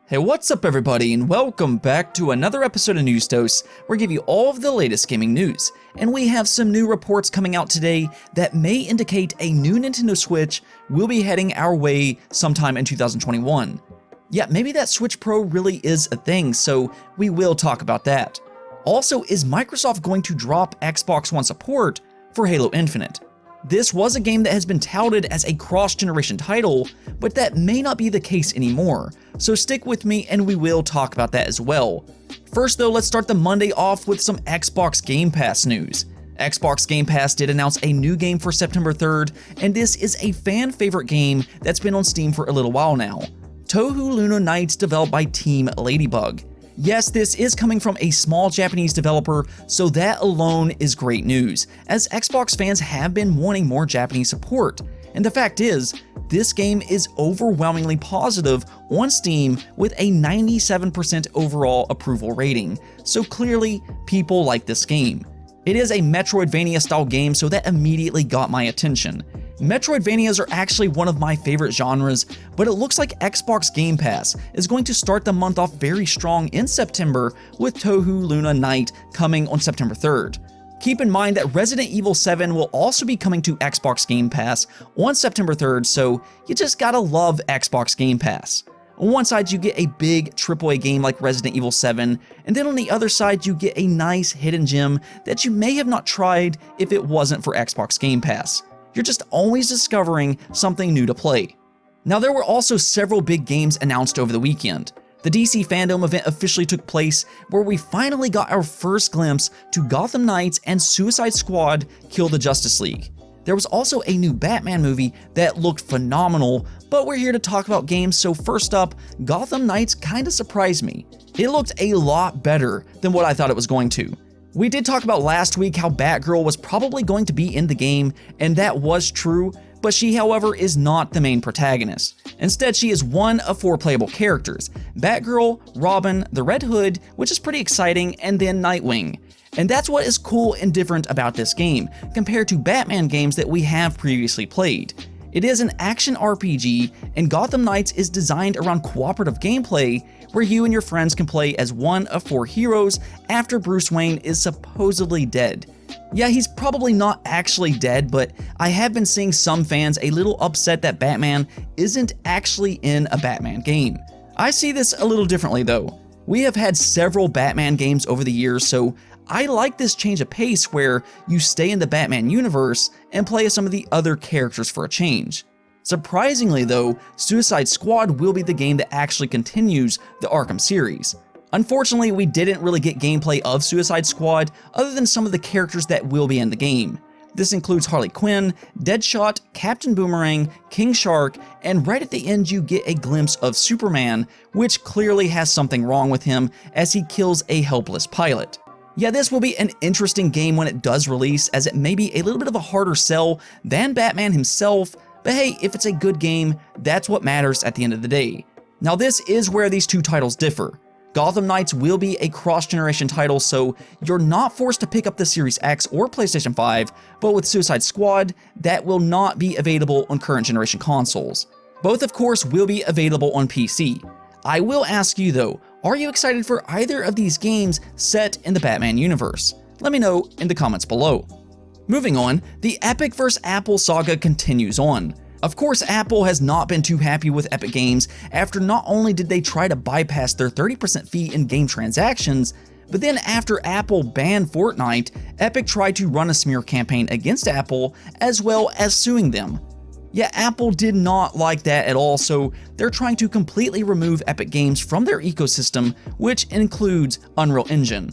Hey, what's up everybody, and welcome back to another episode of News Dose, where I give you all of the latest gaming news. And we have some new reports coming out today that may indicate a new Nintendo Switch will be heading our way sometime in 2021. Yeah, maybe that Switch Pro really is a thing, so we will talk about that. Also, is Microsoft going to drop Xbox One support for Halo Infinite? This was a game that has been touted as a cross-generation title, but that may not be the case anymore, so stick with me and we will talk about that as well. First though, let's start the Monday off with some Xbox Game Pass news. Xbox Game Pass did announce a new game for September 3rd, and this is a fan favorite game that's been on Steam for a little while now. Touhou Luna Nights, developed by Team Ladybug. Yes, this is coming from a small Japanese developer, so that alone is great news, as Xbox fans have been wanting more Japanese support. And the fact is, this game is overwhelmingly positive on Steam with a 97% overall approval rating, so clearly people like this game. It is a Metroidvania style game, so that immediately got my attention. Metroidvanias are actually one of my favorite genres, but it looks like Xbox Game Pass is going to start the month off very strong in September with Touhou Luna Night coming on September 3rd. Keep in mind that Resident Evil 7 will also be coming to Xbox Game Pass on September 3rd, so you just gotta love Xbox Game Pass. On one side you get a big AAA game like Resident Evil 7, and then on the other side you get a nice hidden gem that you may have not tried if it wasn't for Xbox Game Pass. You're just always discovering something new to play. Now, there were also several big games announced over the weekend. The DC FanDome event officially took place, where we finally got our first glimpse to Gotham Knights and Suicide Squad: Kill the Justice League. There was also a new Batman movie that looked phenomenal, but we're here to talk about games, so first up, Gotham Knights kinda surprised me. It looked a lot better than what I thought it was going to. We did talk about last week how Batgirl was probably going to be in the game, and that was true, but she, however, is not the main protagonist. Instead, she is one of 4 playable characters: Batgirl, Robin, the Red Hood, which is pretty exciting, and then Nightwing. And that's what is cool and different about this game, compared to Batman games that we have previously played. It is an action RPG, and Gotham Knights is designed around cooperative gameplay, where you and your friends can play as one of 4 heroes after Bruce Wayne is supposedly dead. Yeah, he's probably not actually dead, but I have been seeing some fans a little upset that Batman isn't actually in a Batman game. I see this a little differently though. We have had several Batman games over the years, so I like this change of pace where you stay in the Batman universe and play as some of the other characters for a change. Surprisingly though, Suicide Squad will be the game that actually continues the Arkham series. Unfortunately, we didn't really get gameplay of Suicide Squad other than some of the characters that will be in the game. This includes Harley Quinn, Deadshot, Captain Boomerang, King Shark, and right at the end you get a glimpse of Superman, which clearly has something wrong with him as he kills a helpless pilot. Yeah, this will be an interesting game when it does release, as it may be a little bit of a harder sell than Batman himself, but hey, if it's a good game, that's what matters at the end of the day. Now, this is where these two titles differ. Gotham Knights will be a cross-generation title, so you're not forced to pick up the Series X or PlayStation 5, but with Suicide Squad, that will not be available on current generation consoles. Both, of course, will be available on PC. I will ask you though, are you excited for either of these games set in the Batman universe? Let me know in the comments below. Moving on, the Epic vs. Apple saga continues on. Of course, Apple has not been too happy with Epic Games after not only did they try to bypass their 30% fee in game transactions, but then after Apple banned Fortnite, Epic tried to run a smear campaign against Apple as well as suing them. Yeah, Apple did not like that at all, so they're trying to completely remove Epic Games from their ecosystem, which includes Unreal Engine.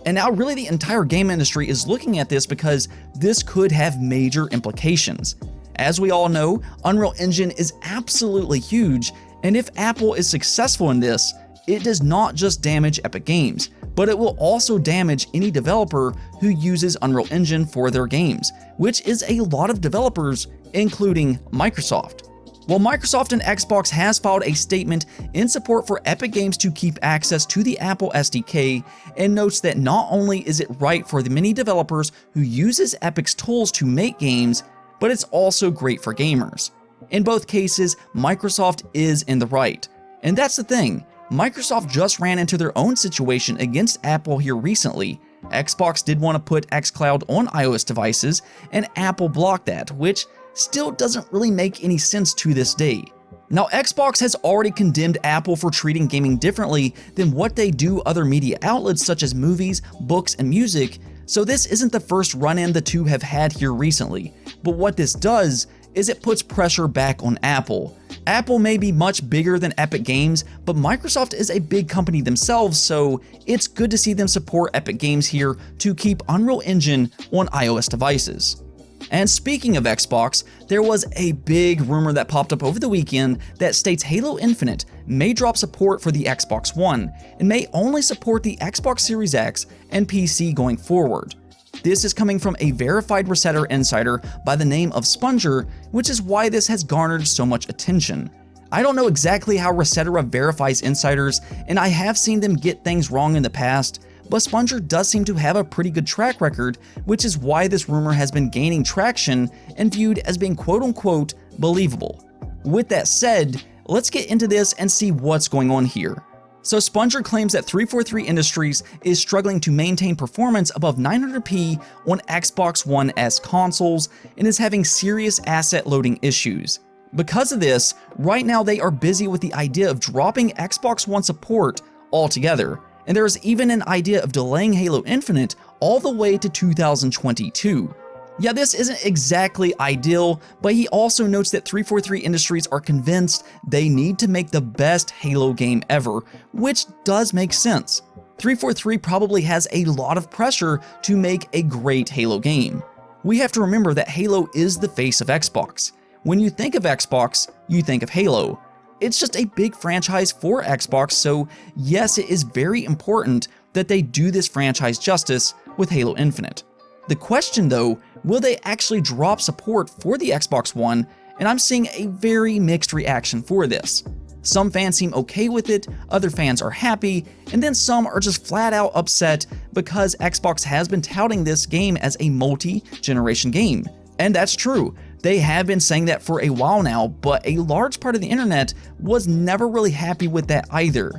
And now really the entire game industry is looking at this because this could have major implications. As we all know, Unreal Engine is absolutely huge, and if Apple is successful in this, it does not just damage Epic Games, but it will also damage any developer who uses Unreal Engine for their games, which is a lot of developers, including Microsoft. Well, Microsoft and Xbox has filed a statement in support for Epic Games to keep access to the Apple SDK, and notes that not only is it right for the many developers who uses Epic's tools to make games, but it's also great for gamers. In both cases, Microsoft is in the right. And that's the thing, Microsoft just ran into their own situation against Apple here recently. Xbox did want to put xCloud on iOS devices, and Apple blocked that, which still doesn't really make any sense to this day. Now, Xbox has already condemned Apple for treating gaming differently than what they do other media outlets such as movies, books, and music, so this isn't the first run-in the two have had here recently. But what this does is it puts pressure back on Apple. Apple may be much bigger than Epic Games, but Microsoft is a big company themselves, so it's good to see them support Epic Games here to keep Unreal Engine on iOS devices. And speaking of Xbox, there was a big rumor that popped up over the weekend that states Halo Infinite may drop support for the Xbox One and may only support the Xbox Series X and PC going forward. This is coming from a verified Resetter insider by the name of Sponger, which is why this has garnered so much attention. I don't know exactly how Resetter verifies insiders, and I have seen them get things wrong in the past, but Sponger does seem to have a pretty good track record, which is why this rumor has been gaining traction and viewed as being quote-unquote believable. With that said, let's get into this and see what's going on here. So Sponger claims that 343 Industries is struggling to maintain performance above 900p on Xbox One S consoles and is having serious asset loading issues. Because of this, right now they are busy with the idea of dropping Xbox One support altogether, and there is even an idea of delaying Halo Infinite all the way to 2022. Yeah, this isn't exactly ideal, but he also notes that 343 Industries are convinced they need to make the best Halo game ever, which does make sense. 343 probably has a lot of pressure to make a great Halo game. We have to remember that Halo is the face of Xbox. When you think of Xbox, you think of Halo. It's just a big franchise for Xbox, so yes, it is very important that they do this franchise justice with Halo Infinite. The question though, will they actually drop support for the Xbox One? And I'm seeing a very mixed reaction for this. Some fans seem okay with it, other fans are happy, and then some are just flat out upset because Xbox has been touting this game as a multi-generation game. And that's true. They have been saying that for a while now, but a large part of the internet was never really happy with that either.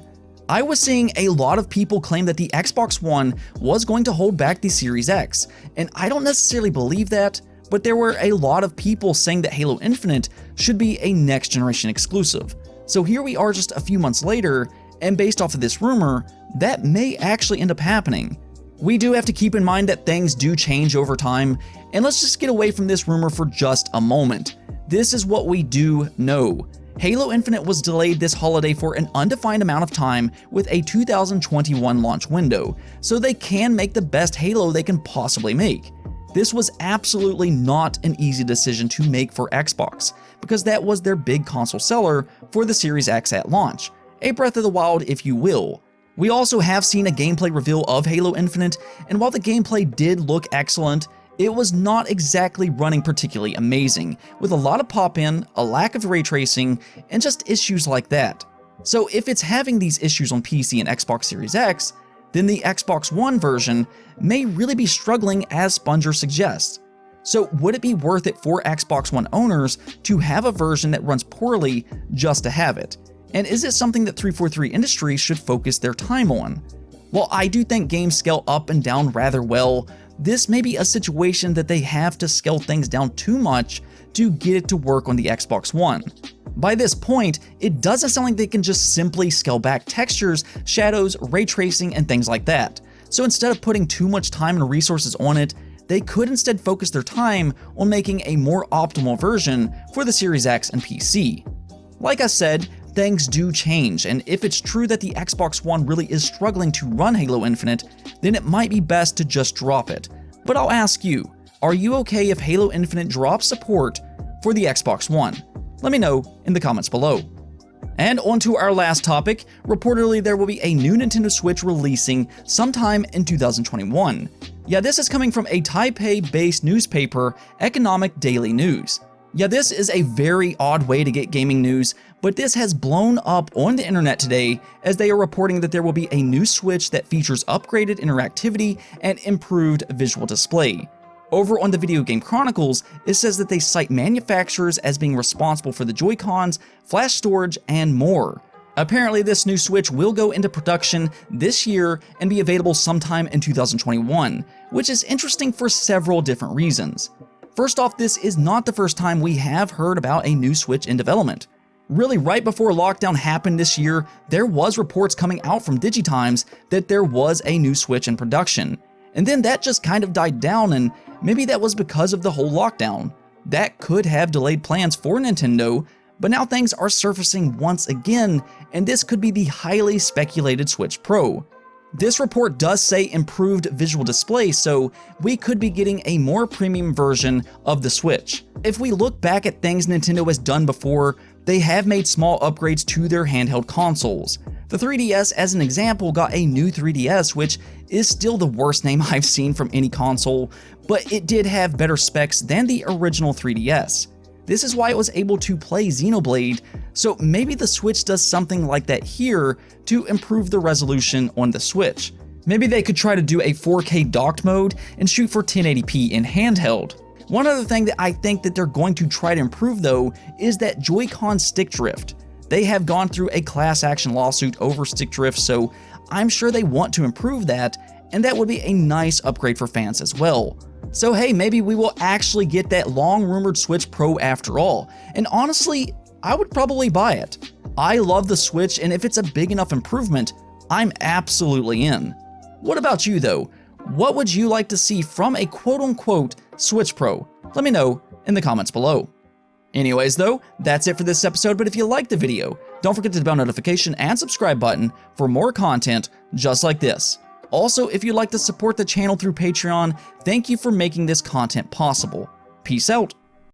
I was seeing a lot of people claim that the Xbox One was going to hold back the Series X, and I don't necessarily believe that, but there were a lot of people saying that Halo Infinite should be a next generation exclusive. So here we are just a few months later, and based off of this rumor, that may actually end up happening. We do have to keep in mind that things do change over time, and let's just get away from this rumor for just a moment. This is what we do know. Halo Infinite was delayed this holiday for an undefined amount of time with a 2021 launch window, so they can make the best Halo they can possibly make. This was absolutely not an easy decision to make for Xbox, because that was their big console seller for the Series X at launch, a Breath of the Wild if you will. We also have seen a gameplay reveal of Halo Infinite, and while the gameplay did look excellent, it was not exactly running particularly amazing, with a lot of pop-in, a lack of ray tracing, and just issues like that. So if it's having these issues on PC and Xbox Series X, then the Xbox One version may really be struggling as Sponger suggests. So would it be worth it for Xbox One owners to have a version that runs poorly just to have it? And is it something that 343 Industries should focus their time on? While I do think games scale up and down rather well, this may be a situation that they have to scale things down too much to get it to work on the Xbox One. By this point, it doesn't sound like they can just simply scale back textures, shadows, ray tracing, and things like that. So instead of putting too much time and resources on it, they could instead focus their time on making a more optimal version for the Series X and PC. Like I said, things do change, and if it's true that the Xbox One really is struggling to run Halo Infinite, then it might be best to just drop it. But I'll ask you, are you okay if Halo Infinite drops support for the Xbox One? Let me know in the comments below. And on to our last topic, reportedly there will be a new Nintendo Switch releasing sometime in 2021. Yeah, this is coming from a Taipei-based newspaper, Economic Daily News. Yeah, this is a very odd way to get gaming news, but this has blown up on the internet today as they are reporting that there will be a new Switch that features upgraded interactivity and improved visual display. Over on the Video Game Chronicles, it says that they cite manufacturers as being responsible for the Joy-Cons, flash storage, and more. Apparently, this new Switch will go into production this year and be available sometime in 2021, which is interesting for several different reasons. First off, this is not the first time we have heard about a new Switch in development. Really, right before lockdown happened this year, there was reports coming out from DigiTimes that there was a new Switch in production. And then that just kind of died down, and maybe that was because of the whole lockdown. That could have delayed plans for Nintendo, but now things are surfacing once again, and this could be the highly speculated Switch Pro. This report does say improved visual display, so we could be getting a more premium version of the Switch. If we look back at things Nintendo has done before, they have made small upgrades to their handheld consoles. The 3DS, as an example, got a new 3DS, which is still the worst name I've seen from any console, but it did have better specs than the original 3DS. This is why it was able to play Xenoblade, so maybe the Switch does something like that here to improve the resolution on the Switch. Maybe they could try to do a 4K docked mode and shoot for 1080p in handheld. One other thing that I think that they're going to try to improve though is that Joy-Con stick drift. They have gone through a class action lawsuit over stick drift, so I'm sure they want to improve that, and that would be a nice upgrade for fans as well. So hey, maybe we will actually get that long-rumored Switch Pro after all, and honestly, I would probably buy it. I love the Switch, and if it's a big enough improvement, I'm absolutely in. What about you though? What would you like to see from a quote-unquote Switch Pro? Let me know in the comments below. Anyways though, that's it for this episode, but if you liked the video, don't forget to hit the bell notification and subscribe button for more content just like this. Also, if you'd like to support the channel through Patreon, thank you for making this content possible. Peace out.